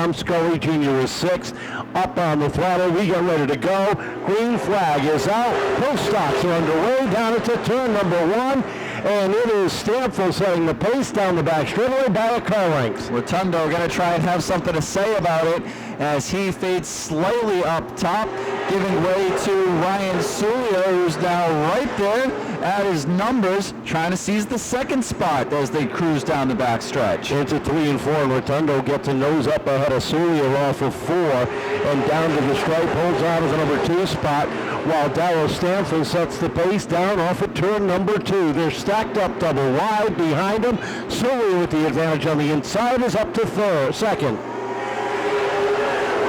Tom Scully Jr. is 6th. Up on the throttle, we get ready to go. Green flag is out. Post stops are underway down into turn number 1. And it is Stampfl setting the pace down the back straightaway by a car length. Rotondo going to try and have something to say about it as he fades slightly up top, giving way to Ryan Souliere, who's now right there at his numbers, trying to seize the second spot as they cruise down the back stretch. Into 3 and 4, and Rotondo gets a nose up ahead of Souliere off of 4, and down to the stripe, holds on to the number 2 spot, while Darrell Stampfl sets the pace down off of turn number 2. They're stacked up double wide behind him. Souliere with the advantage on the inside is up to second.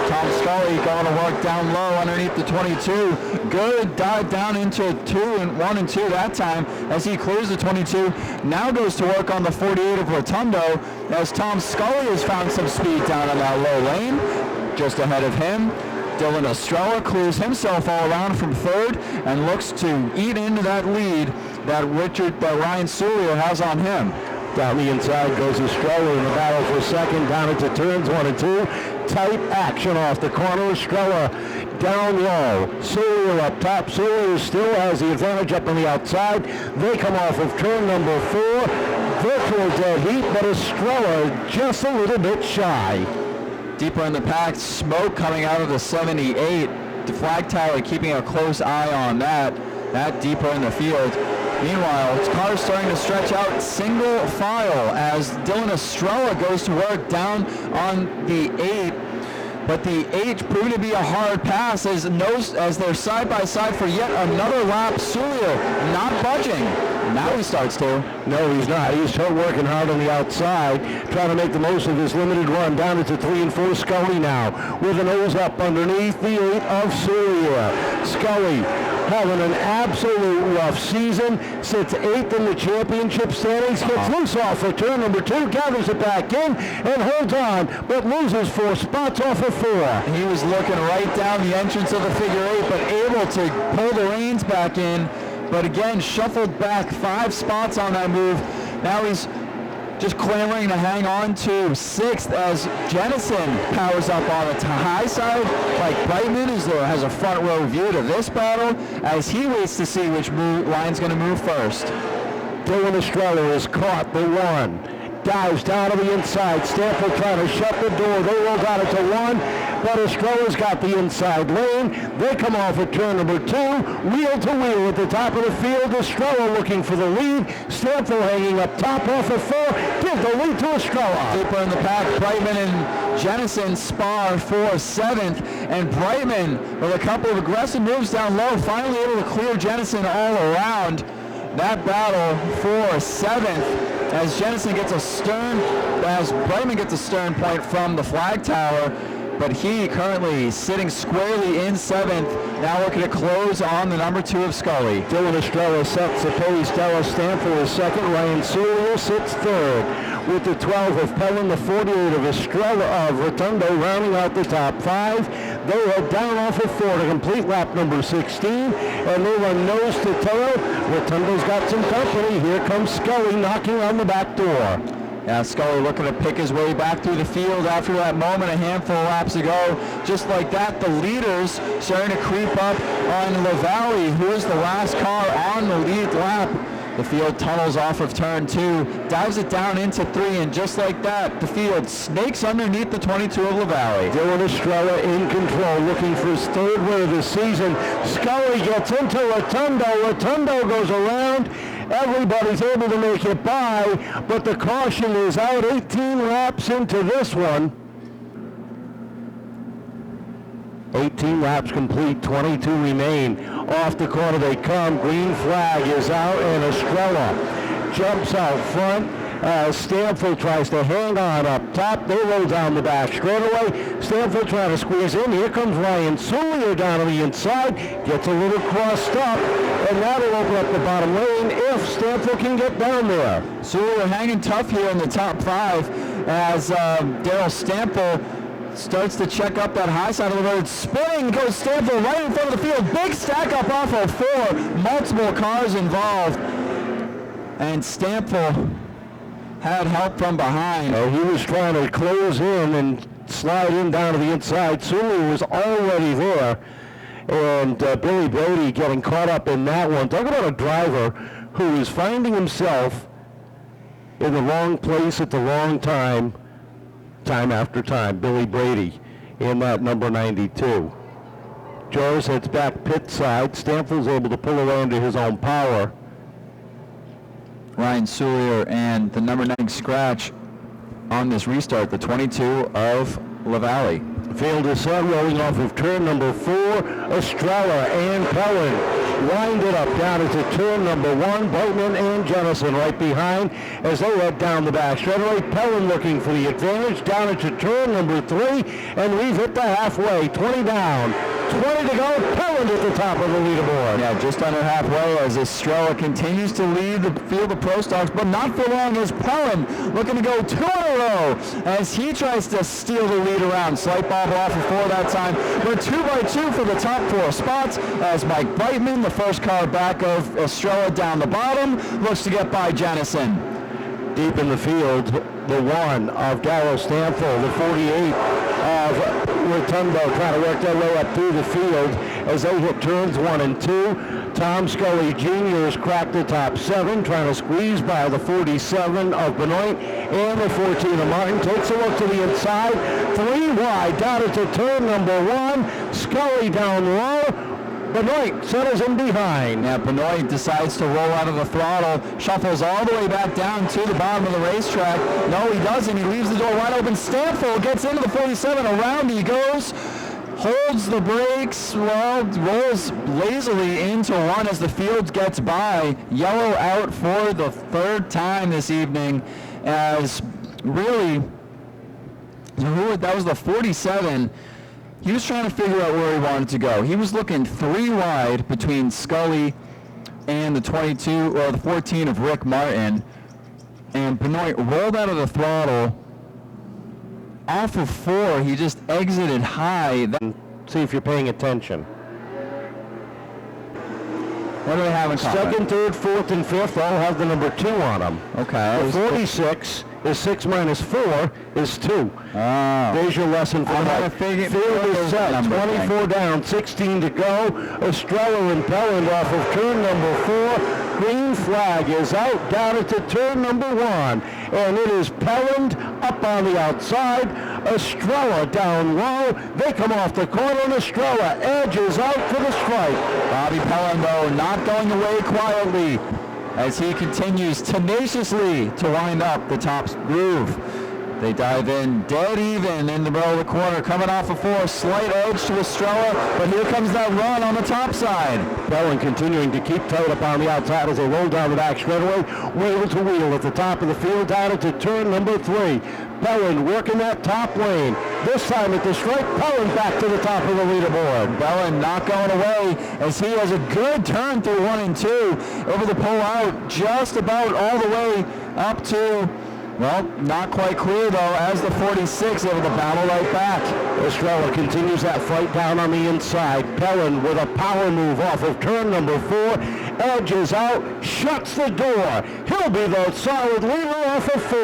Tom Scully going to work down low underneath the 22. Good dive down into 1 and 2 that time as he clears the 22. Now goes to work on the 48 of Rotondo as Tom Scully has found some speed down in that low lane. Just ahead of him, Dylan Estrella clears himself all around from 3rd and looks to eat into that lead that Ryan Souliere has on him. Down the inside goes Estrella in the battle for 2nd, down into turns 1 and 2. Tight action off the corner. Estrella down low. Souliere up top. Souliere still has the advantage up on the outside. They come off of turn number 4. Virtual dead heat, but Estrella just a little bit shy. Deeper in the pack, smoke coming out of the 78. The flag tower keeping a close eye on that deeper in the field. Meanwhile, cars starting to stretch out single file as Dylan Estrella goes to work down on the 8. But the 8 proved to be a hard pass as they're side by side for yet another lap. Souliere not budging. Now he starts to. No, he's not. He's working hard on the outside, trying to make the most of his limited run. Down into 3 and 4. Scully now with a nose up underneath the 8 of Souliere. Scully having an absolute rough season, sits 8th in the championship standings, gets loose off of turn number 2, gathers it back in, and holds on, but loses 4 spots off of 4. He was looking right down the entrance of the figure 8, but able to pull the reins back in, but again, shuffled back 5 spots on that move. Now he's just clamoring to hang on to 6th as Jenison powers up on the high side. Mike Brightman has a front row view to this battle as he waits to see which line's going to move first. Dylan Estrella is caught the 1. Dives down to the inside. Stampfl trying to shut the door. They roll down it to 1, but Estrella's got the inside lane. They come off at turn number 2, wheel to wheel at the top of the field. Estrella looking for the lead. Stampfl hanging up top off of 4. Give the lead to Estrella. Deeper in the pack, Brightman and Jenison spar for 7th, and Brightman with a couple of aggressive moves down low, finally able to clear Jenison all around. That battle for 7th. As Jenison gets as Brightman gets a stern point from the flag tower, but he currently sitting squarely in 7th, now looking to close on the number 2 of Scully. Dylan Estrella sets the pace. Darrell Stampfl is 2nd. Ryan Souliere sits 3rd. With the 12 of Pelland, the 48 of Estrella of Rotondo rounding out the top 5. They head down off of 4 to complete lap number 16, and they run nose to tail. Rotondo's got some company. Here comes Scully knocking on the back door. Yeah, Scully looking to pick his way back through the field after that moment a handful of laps ago. Just like that, the leaders starting to creep up on LaValle, who is the last car on the lead lap. The field tunnels off of turn 2, dives it down into 3, and just like that, the field snakes underneath the 22 of LaValle. Dylan Estrella in control, looking for his 3rd win of the season. Scully gets into Rotondo. Rotondo goes around. Everybody's able to make it by, but the caution is out 18 laps into this one. 18 laps complete, 22 remain. Off the corner they come. Green flag is out, and Estrella jumps out front. Stampfl tries to hang on up top. They roll down the back straightaway. Stampfl trying to squeeze in. Here comes Ryan Souliere down on the inside. Gets a little crossed up, and that'll open up the bottom lane if Stampfl can get down there. Souliere hanging tough here in the top 5 as Darrell Stampfl starts to check up that high side of the road. Spinning goes Stampfl right in front of the field. Big stack up off of 4. Multiple cars involved. And Stampfl had help from behind. He was trying to close in and slide in down to the inside. Souliere was already there. And Billy Brody getting caught up in that one. Talk about a driver who is finding himself in the wrong place at the wrong time, time after time. Billy Brady in that number 92. Joris heads back pit side. Stampfl's able to pull away into his own power. Ryan Souliere and the number 9 scratch on this restart, the 22 of LaValle. Field is set, rolling off of turn number 4. Estrella and Pelland wind it up down into turn number 1. Brightman and Jenison right behind as they head down the back straightaway. Pelland looking for the advantage down into turn number 3, and we've hit the halfway. 20 down, 20 to go. Pelland at the top of the leaderboard. Yeah, just under halfway as Estrella continues to lead the field of Pro Stocks, but not for long as Pelland looking to go 2 in a row as he tries to steal the lead around. Slight bobble off of 4 that time, but 2 by 2 for the top 4 spots as Mike Brightman, the first car back of Estrella down the bottom, looks to get by Jenison. Deep in the field, the 1 of Darrell Stampfl, the 48 of Rotondo trying to work their way up through the field as they hit turns 1 and 2. Tom Scully Jr. has cracked the top 7, trying to squeeze by the 47 of Benoit and the 14 of Martin. Takes a look to the inside, 3 wide down into turn number 1. Scully down low. Benoit settles in behind. Yeah, Benoit decides to roll out of the throttle, shuffles all the way back down to the bottom of the racetrack. No, he doesn't. He leaves the door wide open. Stampfl gets into the 47. Around he goes. Holds the brakes, well, rolls lazily into 1 as the field gets by. Yellow out for the 3rd time this evening as really, that was the 47. He was trying to figure out where he wanted to go. He was looking 3 wide between Scully and the 22 or the 14 of Rick Martin, and Benoit rolled out of the throttle. Off of 4, he just exited high. See if you're paying attention. What do they have in common? 2nd, 3rd, 4th, and 5th all have the number 2 on them. Okay. The 46 is 6 minus 4 is 2. Oh. There's your lesson for that. Field is set, 24 down, 16 to go. Estrella and Pelland off of turn number 4. Green flag is out down into turn number 1. And it is Pelland up on the outside. Estrella down low. They come off the corner and Estrella edges out for the strike. Bobby Pelland, though, not going away quietly as he continues tenaciously to wind up the top groove. They dive in dead even in the middle of the corner, coming off of 4, slight edge to Estrella, but here comes that run on the top side. Pelland continuing to keep tight up on the outside as they roll down the back straightaway, wheel to wheel at the top of the field, down into turn number 3. Pelland working that top lane. This time at the strike, Pelland back to the top of the leaderboard. Pelland not going away as he has a good turn through 1 and 2, able to pull out just about all the way up to, well, not quite clear though, as the 46 able to battle right back. Estrella continues that fight down on the inside. Pelland with a power move off of turn number 4, edges out, shuts the door. He'll be the solid leader off of 4.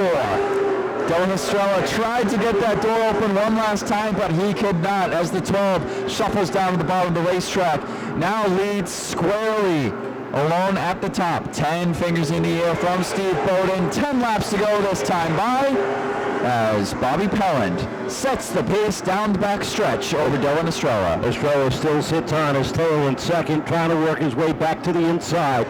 Dylan Estrella tried to get that door open one last time, but he could not as the 12 shuffles down to the bottom of the racetrack. Now leads squarely alone at the top. 10 fingers in the air from Steve Bowden. 10 laps to go this time by as Bobby Pelland sets the pace down the back stretch over Dylan Estrella. Estrella still sits on his tail in 2nd, trying to work his way back to the inside.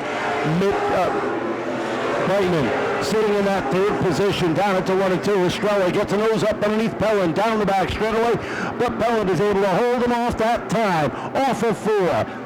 Brightman sitting in that 3rd position down into 1 and 2. Estrella gets a nose up underneath Pelland down the back straightaway, but Pelland is able to hold him off that time. Off of 4.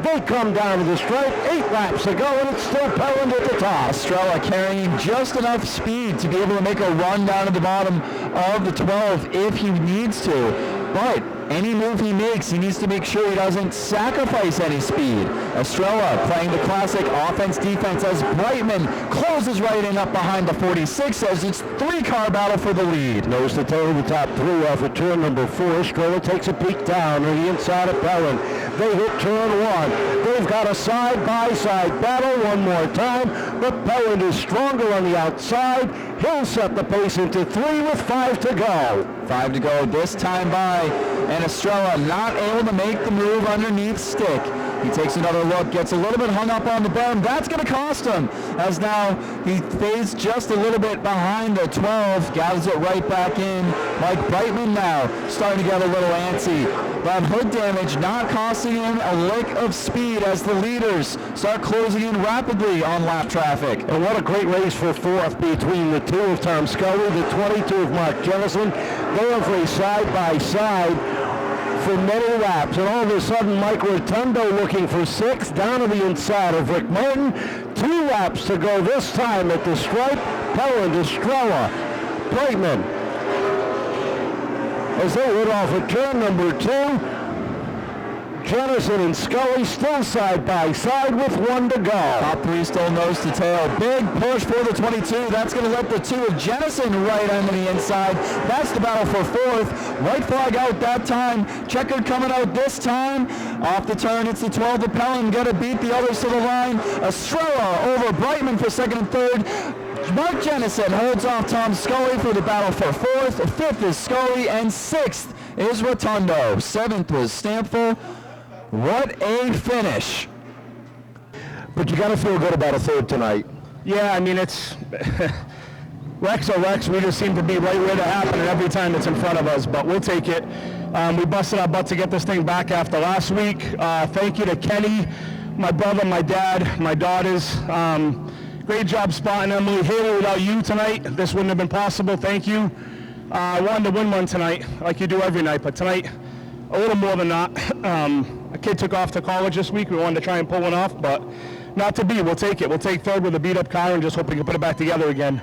They come down to the stripe. 8 laps to go, and it's still Pelland at the top. Estrella carrying just enough speed to be able to make a run down to the bottom of the 12 if he needs to. But any move he makes, he needs to make sure he doesn't sacrifice any speed. Estrella playing the classic offense-defense as Brightman closes right in up behind the 46 as it's 3-car battle for the lead. Nose to tail of the top 3 off of turn number 4. Estrella takes a peek down on the inside of Pelland. they hit turn one. They've got a side-by-side battle one more time, but Pelland is stronger on the outside. He'll set the pace into 3 with 5 to go. 5 to go this time by, and Estrella not able to make the move underneath stick. He takes another look, gets a little bit hung up on the berm. That's going to cost him, as now he fades just a little bit behind the 12, gathers it right back in. Mike Brightman now starting to get a little antsy. But hood damage not costing him a lick of speed as the leaders start closing in rapidly on lap traffic. And what a great race for fourth between the 2 of Tom Scully, the 22 of Mark Jenison. They have raced side-by-side for many laps, and all of a sudden Mike Rotondo looking for 6 down to the inside of Rick Martin. 2 laps to go this time at the stripe. Pelland, Estrella, Brightman. As they hit off at turn number 2, Jenison and Scully still side by side with 1 to go. Top 3 still nose to tail. Big push for the 22. That's going to let the 2 of Jenison right on the inside. That's the battle for 4th. White flag out that time. Checkered coming out this time. Off the turn, it's the 12 of Pelland. Got to beat the others to the line. Estrella over Brightman for 2nd and 3rd. Mark Jenison holds off Tom Scully for the battle for 4th. 5th is Scully, and 6th is Rotondo. 7th was Stampfl. What a finish. But you got to feel good about a 3rd tonight. Yeah, I mean, it's Rex or Rex. We just seem to be right where they're happening every time it's in front of us, but we'll take it. We busted our butt to get this thing back after last week. Thank you to Kenny, my brother, my dad, my daughters. Great job spotting Emily. Haley, without you tonight, this wouldn't have been possible. Thank you. I wanted to win one tonight, like you do every night, but tonight, a little more than that. A kid took off to college this week. We wanted to try and pull one off, but not to be. We'll take it. We'll take 3rd with a beat-up car and just hope we can put it back together again.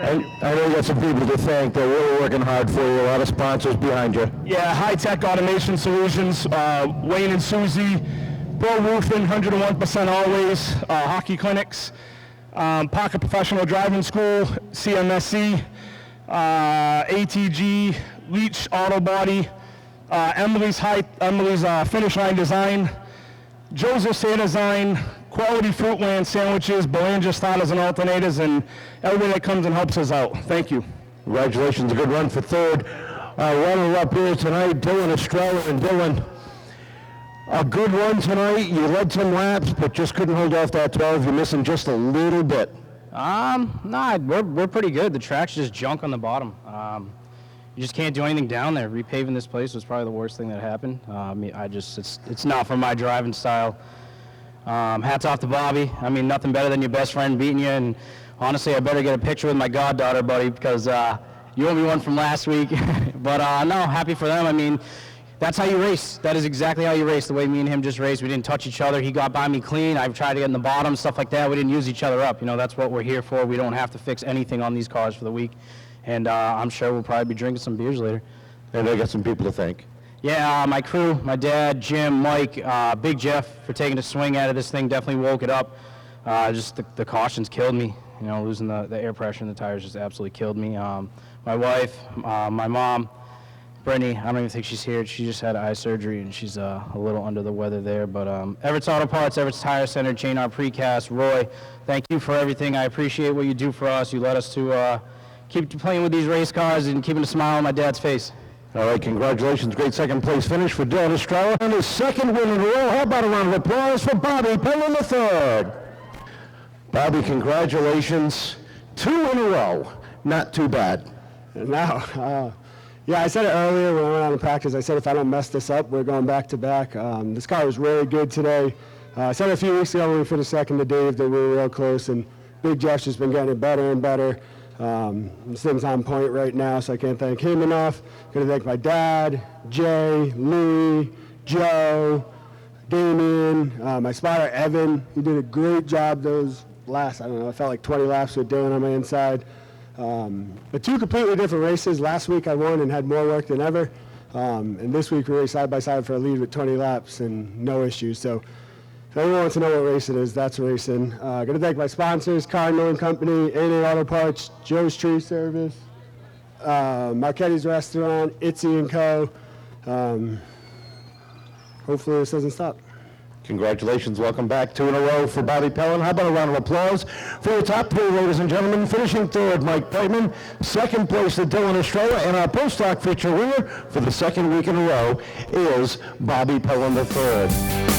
I know you got some people to thank. They're really working hard for you. A lot of sponsors behind you. Yeah, High Tech Automation Solutions, Wayne and Susie, Pro Roofing, 101% always, Hockey Clinics, Pocket Professional Driving School, CMSC, ATG, Leach Auto Body, Emily's Finish Line Design, Joseph's Hair Design, Quality Fruitland Sandwiches, Belanger Starters and Alternators, and everybody that comes and helps us out. Thank you. Congratulations, a good run for 3rd. Runner up here tonight, Dylan Estrella. And Dylan, a good run tonight. You led some laps, but just couldn't hold off that 12. You're missing just a little bit. Nah, we're pretty good. The track's just junk on the bottom. You just can't do anything down there. Repaving this place was probably the worst thing that happened. It's not for my driving style. Hats off to Bobby. I mean, nothing better than your best friend beating you. And honestly, I better get a picture with my goddaughter, buddy, because you owe me one from last week. But no, happy for them. I mean, that's how you race. That is exactly how you race, the way me and him just raced. We didn't touch each other. He got by me clean. I tried to get in the bottom, stuff like that. We didn't use each other up. You know, that's what we're here for. We don't have to fix anything on these cars for the week. And I'm sure we'll probably be drinking some beers later. And I got some people to thank. Yeah, my crew, my dad, Jim, Mike, Big Jeff for taking a swing at it. This thing definitely woke it up. Just the cautions killed me. You know, losing the air pressure in the tires just absolutely killed me. My wife, my mom, Brittany, I don't even think she's here. She just had eye surgery, and she's a little under the weather there. But Everett's Auto Parts, Everett's Tire Center, J&R Precast, Roy, thank you for everything. I appreciate what you do for us. You let us to keep playing with these race cars and keeping a smile on my dad's face. All right, congratulations. Great second place finish for Dylan Estrella. And his 2nd win in a row. How about a round of applause for Bobby Pelland III? Bobby, congratulations. 2 in a row. Not too bad. No. Yeah, I said it earlier when I went out in practice. I said if I don't mess this up, we're going back to back. This car was really good today. I said a few weeks ago when we finished second to Dave that we were real close, and Big Jeff's just been getting it better and better. This thing's on point right now, so I can't thank him enough. Going to thank my dad, Jay, Lee, Joe, Damien, my spotter, Evan. He did a great job those last, I don't know, I felt like 20 laps with Dylan on my inside. But 2 completely different races. Last week I won and had more work than ever. And this week we raced side by side for a lead with 20 laps and no issues. So if anyone wants to know what race it is, that's racing. Going to thank my sponsors, Car Knowing Company, A&A Auto Parts, Joe's Tree Service, Marchetti's Restaurant, Itzy & Co. Who hopefully this doesn't stop. Congratulations, welcome back, 2 in a row for Bobby Pelland. How about a round of applause for the top 3, ladies and gentlemen? Finishing third, Mike Brightman. Second place to Dylan Estrella, and our post-stock feature winner for the second week in a row is Bobby Pelland III.